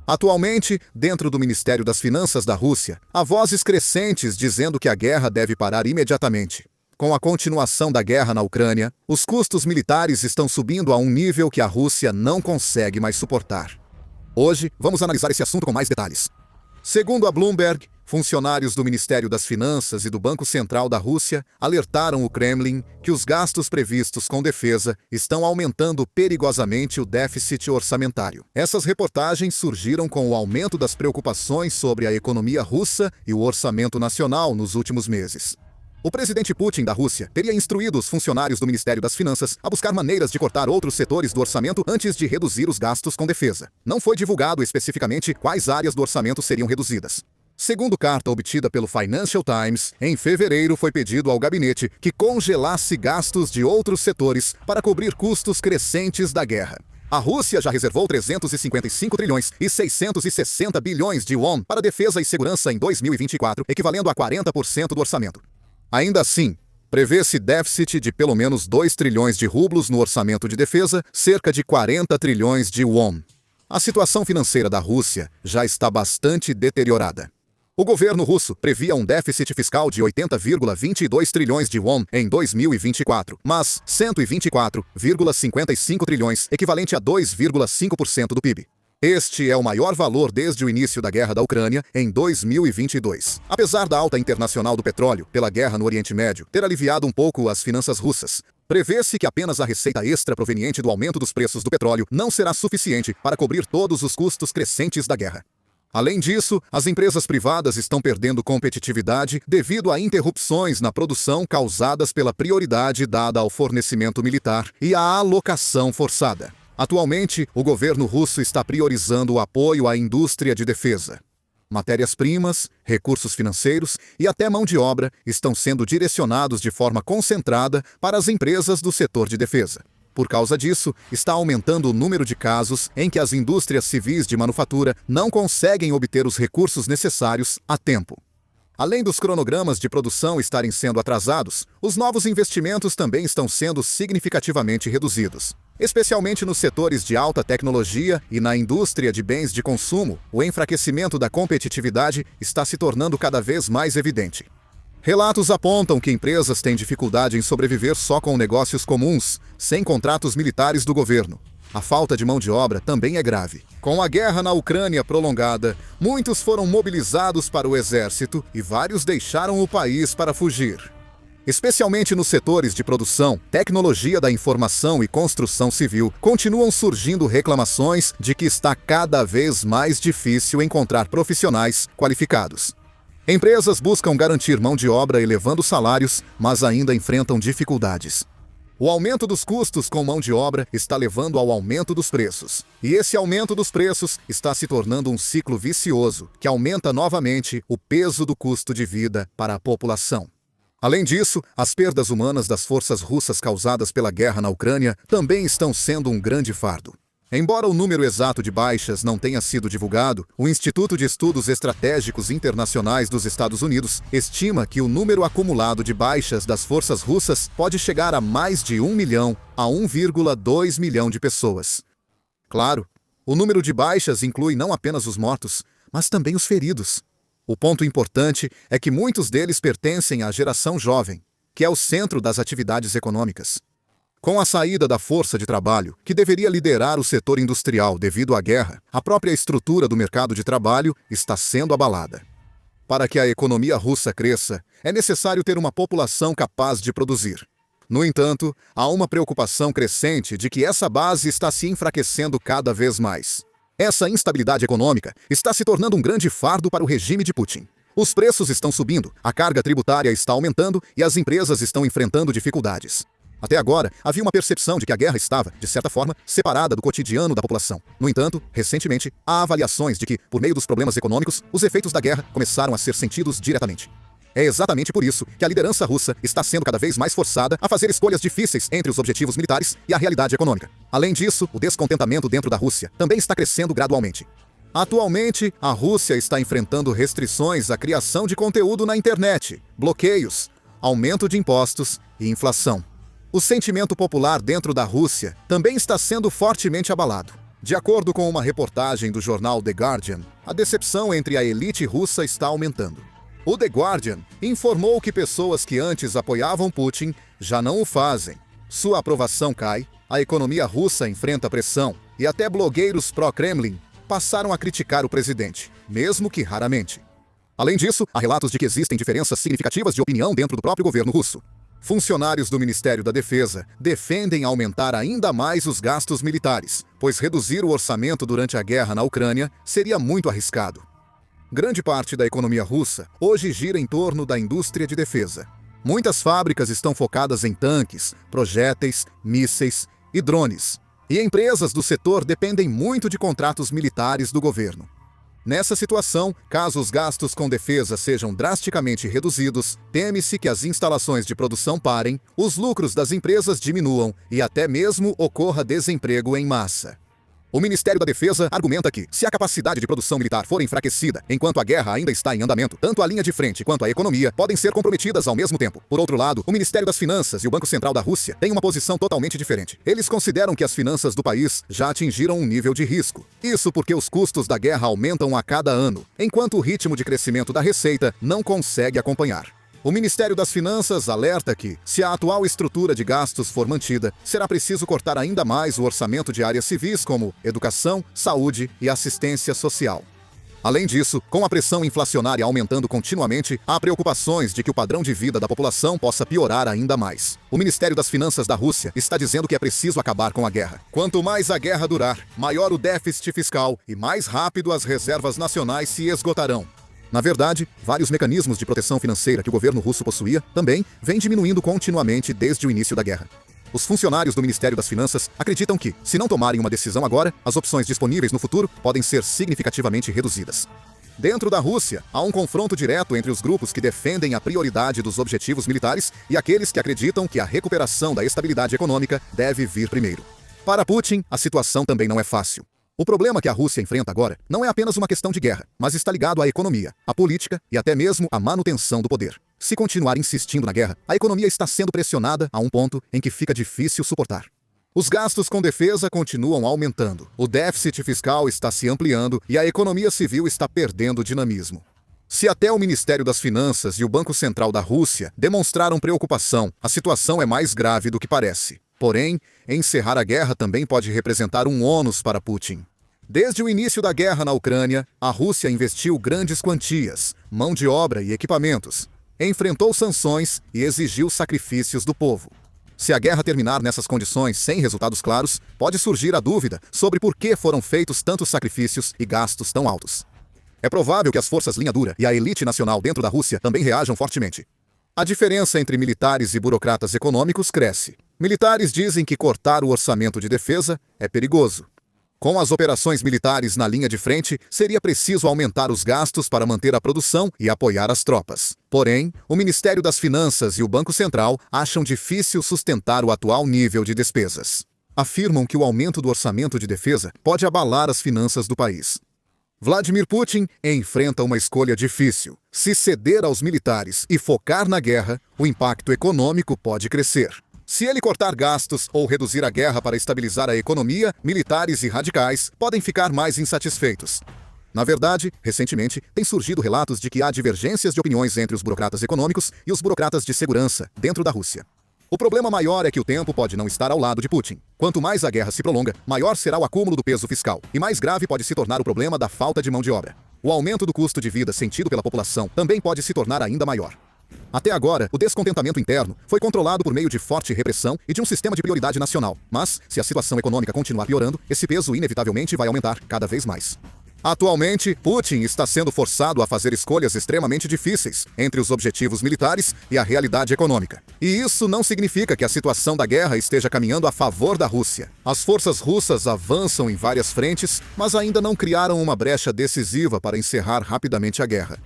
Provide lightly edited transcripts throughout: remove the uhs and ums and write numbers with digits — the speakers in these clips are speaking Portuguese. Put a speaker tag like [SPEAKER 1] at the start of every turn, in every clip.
[SPEAKER 1] Atualmente, dentro do Ministério das Finanças da Rússia, há vozes crescentes dizendo que a guerra deve parar imediatamente. Com a continuação da guerra na Ucrânia, os custos militares estão subindo a um nível que a Rússia não consegue mais suportar. Hoje, vamos analisar esse assunto com mais detalhes. Segundo a Bloomberg, funcionários do Ministério das Finanças e do Banco Central da Rússia alertaram o Kremlin que os gastos previstos com defesa estão aumentando perigosamente o déficit orçamentário. Essas reportagens surgiram com o aumento das preocupações sobre a economia russa e o orçamento nacional nos últimos meses. O presidente Putin da Rússia teria instruído os funcionários do Ministério das Finanças a buscar maneiras de cortar outros setores do orçamento antes de reduzir os gastos com defesa. Não foi divulgado especificamente quais áreas do orçamento seriam reduzidas. Segundo carta obtida pelo Financial Times, em fevereiro foi pedido ao gabinete que congelasse gastos de outros setores para cobrir custos crescentes da guerra. A Rússia já reservou 355 trilhões e 660 bilhões de won para defesa e segurança em 2024, equivalendo a 40% do orçamento. Ainda assim, prevê-se déficit de pelo menos 2 trilhões de rublos no orçamento de defesa, cerca de 40 trilhões de won. A situação financeira da Rússia já está bastante deteriorada. O governo russo previa um déficit fiscal de 80,22 trilhões de won em 2024, mas 124,55 trilhões, equivalente a 2,5% do PIB. Este é o maior valor desde o início da guerra da Ucrânia, em 2022. Apesar da alta internacional do petróleo pela guerra no Oriente Médio ter aliviado um pouco as finanças russas, prevê-se que apenas a receita extra proveniente do aumento dos preços do petróleo não será suficiente para cobrir todos os custos crescentes da guerra. Além disso, as empresas privadas estão perdendo competitividade devido a interrupções na produção causadas pela prioridade dada ao fornecimento militar e à alocação forçada. Atualmente, o governo russo está priorizando o apoio à indústria de defesa. Matérias-primas, recursos financeiros e até mão de obra estão sendo direcionados de forma concentrada para as empresas do setor de defesa. Por causa disso, está aumentando o número de casos em que as indústrias civis de manufatura não conseguem obter os recursos necessários a tempo. Além dos cronogramas de produção estarem sendo atrasados, os novos investimentos também estão sendo significativamente reduzidos. Especialmente nos setores de alta tecnologia e na indústria de bens de consumo, o enfraquecimento da competitividade está se tornando cada vez mais evidente. Relatos apontam que empresas têm dificuldade em sobreviver só com negócios comuns, sem contratos militares do governo. A falta de mão de obra também é grave. Com a guerra na Ucrânia prolongada, muitos foram mobilizados para o exército e vários deixaram o país para fugir. Especialmente nos setores de produção, tecnologia da informação e construção civil, continuam surgindo reclamações de que está cada vez mais difícil encontrar profissionais qualificados. Empresas buscam garantir mão de obra elevando salários, mas ainda enfrentam dificuldades. O aumento dos custos com mão de obra está levando ao aumento dos preços. E esse aumento dos preços está se tornando um ciclo vicioso, que aumenta novamente o peso do custo de vida para a população. Além disso, as perdas humanas das forças russas causadas pela guerra na Ucrânia também estão sendo um grande fardo. Embora o número exato de baixas não tenha sido divulgado, o Instituto de Estudos Estratégicos Internacionais dos Estados Unidos estima que o número acumulado de baixas das forças russas pode chegar a mais de 1 milhão a 1,2 milhão de pessoas. Claro, o número de baixas inclui não apenas os mortos, mas também os feridos. O ponto importante é que muitos deles pertencem à geração jovem, que é o centro das atividades econômicas. Com a saída da força de trabalho, que deveria liderar o setor industrial devido à guerra, a própria estrutura do mercado de trabalho está sendo abalada. Para que a economia russa cresça, é necessário ter uma população capaz de produzir. No entanto, há uma preocupação crescente de que essa base está se enfraquecendo cada vez mais. Essa instabilidade econômica está se tornando um grande fardo para o regime de Putin. Os preços estão subindo, a carga tributária está aumentando e as empresas estão enfrentando dificuldades. Até agora, havia uma percepção de que a guerra estava, de certa forma, separada do cotidiano da população. No entanto, recentemente, há avaliações de que, por meio dos problemas econômicos, os efeitos da guerra começaram a ser sentidos diretamente. É exatamente por isso que a liderança russa está sendo cada vez mais forçada a fazer escolhas difíceis entre os objetivos militares e a realidade econômica. Além disso, o descontentamento dentro da Rússia também está crescendo gradualmente. Atualmente, a Rússia está enfrentando restrições à criação de conteúdo na internet, bloqueios, aumento de impostos e inflação. O sentimento popular dentro da Rússia também está sendo fortemente abalado. De acordo com uma reportagem do jornal The Guardian, a decepção entre a elite russa está aumentando. O The Guardian informou que pessoas que antes apoiavam Putin já não o fazem. Sua aprovação cai, a economia russa enfrenta pressão e até blogueiros pró-Kremlin passaram a criticar o presidente, mesmo que raramente. Além disso, há relatos de que existem diferenças significativas de opinião dentro do próprio governo russo. Funcionários do Ministério da Defesa defendem aumentar ainda mais os gastos militares, pois reduzir o orçamento durante a guerra na Ucrânia seria muito arriscado. Grande parte da economia russa hoje gira em torno da indústria de defesa. Muitas fábricas estão focadas em tanques, projéteis, mísseis e drones, e empresas do setor dependem muito de contratos militares do governo. Nessa situação, caso os gastos com defesa sejam drasticamente reduzidos, teme-se que as instalações de produção parem, os lucros das empresas diminuam e até mesmo ocorra desemprego em massa. O Ministério da Defesa argumenta que, se a capacidade de produção militar for enfraquecida enquanto a guerra ainda está em andamento, tanto a linha de frente quanto a economia podem ser comprometidas ao mesmo tempo. Por outro lado, o Ministério das Finanças e o Banco Central da Rússia têm uma posição totalmente diferente. Eles consideram que as finanças do país já atingiram um nível de risco. Isso porque os custos da guerra aumentam a cada ano, enquanto o ritmo de crescimento da receita não consegue acompanhar. O Ministério das Finanças alerta que, se a atual estrutura de gastos for mantida, será preciso cortar ainda mais o orçamento de áreas civis como educação, saúde e assistência social. Além disso, com a pressão inflacionária aumentando continuamente, há preocupações de que o padrão de vida da população possa piorar ainda mais. O Ministério das Finanças da Rússia está dizendo que é preciso acabar com a guerra. Quanto mais a guerra durar, maior o déficit fiscal e mais rápido as reservas nacionais se esgotarão. Na verdade, vários mecanismos de proteção financeira que o governo russo possuía também vêm diminuindo continuamente desde o início da guerra. Os funcionários do Ministério das Finanças acreditam que, se não tomarem uma decisão agora, as opções disponíveis no futuro podem ser significativamente reduzidas. Dentro da Rússia, há um confronto direto entre os grupos que defendem a prioridade dos objetivos militares e aqueles que acreditam que a recuperação da estabilidade econômica deve vir primeiro. Para Putin, a situação também não é fácil. O problema que a Rússia enfrenta agora não é apenas uma questão de guerra, mas está ligado à economia, à política e até mesmo à manutenção do poder. Se continuar insistindo na guerra, a economia está sendo pressionada a um ponto em que fica difícil suportar. Os gastos com defesa continuam aumentando, o déficit fiscal está se ampliando e a economia civil está perdendo dinamismo. Se até o Ministério das Finanças e o Banco Central da Rússia demonstraram preocupação, a situação é mais grave do que parece. Porém, encerrar a guerra também pode representar um ônus para Putin. Desde o início da guerra na Ucrânia, a Rússia investiu grandes quantias, mão de obra e equipamentos, enfrentou sanções e exigiu sacrifícios do povo. Se a guerra terminar nessas condições sem resultados claros, pode surgir a dúvida sobre por que foram feitos tantos sacrifícios e gastos tão altos. É provável que as forças linha dura e a elite nacional dentro da Rússia também reajam fortemente. A diferença entre militares e burocratas econômicos cresce. Militares dizem que cortar o orçamento de defesa é perigoso. Com as operações militares na linha de frente, seria preciso aumentar os gastos para manter a produção e apoiar as tropas. Porém, o Ministério das Finanças e o Banco Central acham difícil sustentar o atual nível de despesas. Afirmam que o aumento do orçamento de defesa pode abalar as finanças do país. Vladimir Putin enfrenta uma escolha difícil. Se ceder aos militares e focar na guerra, o impacto econômico pode crescer. Se ele cortar gastos ou reduzir a guerra para estabilizar a economia, militares e radicais podem ficar mais insatisfeitos. Na verdade, recentemente, tem surgido relatos de que há divergências de opiniões entre os burocratas econômicos e os burocratas de segurança dentro da Rússia. O problema maior é que o tempo pode não estar ao lado de Putin. Quanto mais a guerra se prolonga, maior será o acúmulo do peso fiscal, e mais grave pode se tornar o problema da falta de mão de obra. O aumento do custo de vida sentido pela população também pode se tornar ainda maior. Até agora, o descontentamento interno foi controlado por meio de forte repressão e de um sistema de prioridade nacional. Mas, se a situação econômica continuar piorando, esse peso inevitavelmente vai aumentar cada vez mais. Atualmente, Putin está sendo forçado a fazer escolhas extremamente difíceis entre os objetivos militares e a realidade econômica. E isso não significa que a situação da guerra esteja caminhando a favor da Rússia. As forças russas avançam em várias frentes, mas ainda não criaram uma brecha decisiva para encerrar rapidamente a guerra.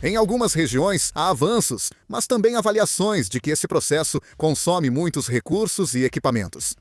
[SPEAKER 1] Em algumas regiões, há avanços, mas também avaliações de que esse processo consome muitos recursos e equipamentos.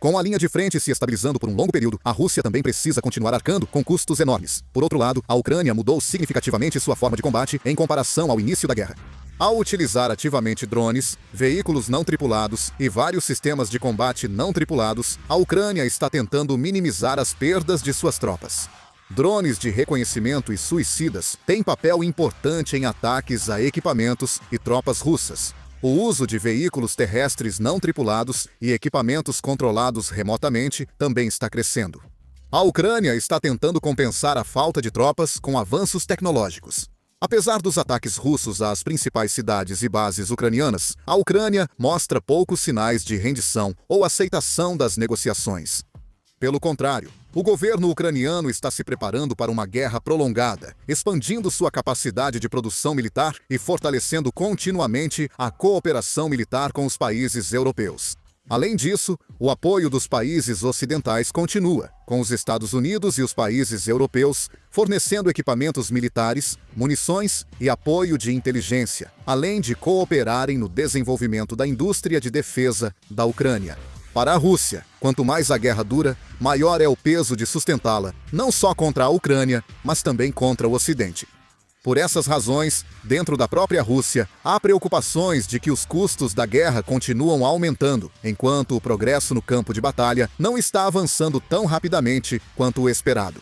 [SPEAKER 1] Com a linha de frente se estabilizando por um longo período, a Rússia também precisa continuar arcando com custos enormes. Por outro lado, a Ucrânia mudou significativamente sua forma de combate em comparação ao início da guerra. Ao utilizar ativamente drones, veículos não tripulados e vários sistemas de combate não tripulados, a Ucrânia está tentando minimizar as perdas de suas tropas. Drones de reconhecimento e suicidas têm papel importante em ataques a equipamentos e tropas russas. O uso de veículos terrestres não tripulados e equipamentos controlados remotamente também está crescendo. A Ucrânia está tentando compensar a falta de tropas com avanços tecnológicos. Apesar dos ataques russos às principais cidades e bases ucranianas, a Ucrânia mostra poucos sinais de rendição ou aceitação das negociações. Pelo contrário, o governo ucraniano está se preparando para uma guerra prolongada, expandindo sua capacidade de produção militar e fortalecendo continuamente a cooperação militar com os países europeus. Além disso, o apoio dos países ocidentais continua, com os Estados Unidos e os países europeus fornecendo equipamentos militares, munições e apoio de inteligência, além de cooperarem no desenvolvimento da indústria de defesa da Ucrânia. Para a Rússia, quanto mais a guerra dura, maior é o peso de sustentá-la, não só contra a Ucrânia, mas também contra o Ocidente. Por essas razões, dentro da própria Rússia, há preocupações de que os custos da guerra continuam aumentando, enquanto o progresso no campo de batalha não está avançando tão rapidamente quanto o esperado.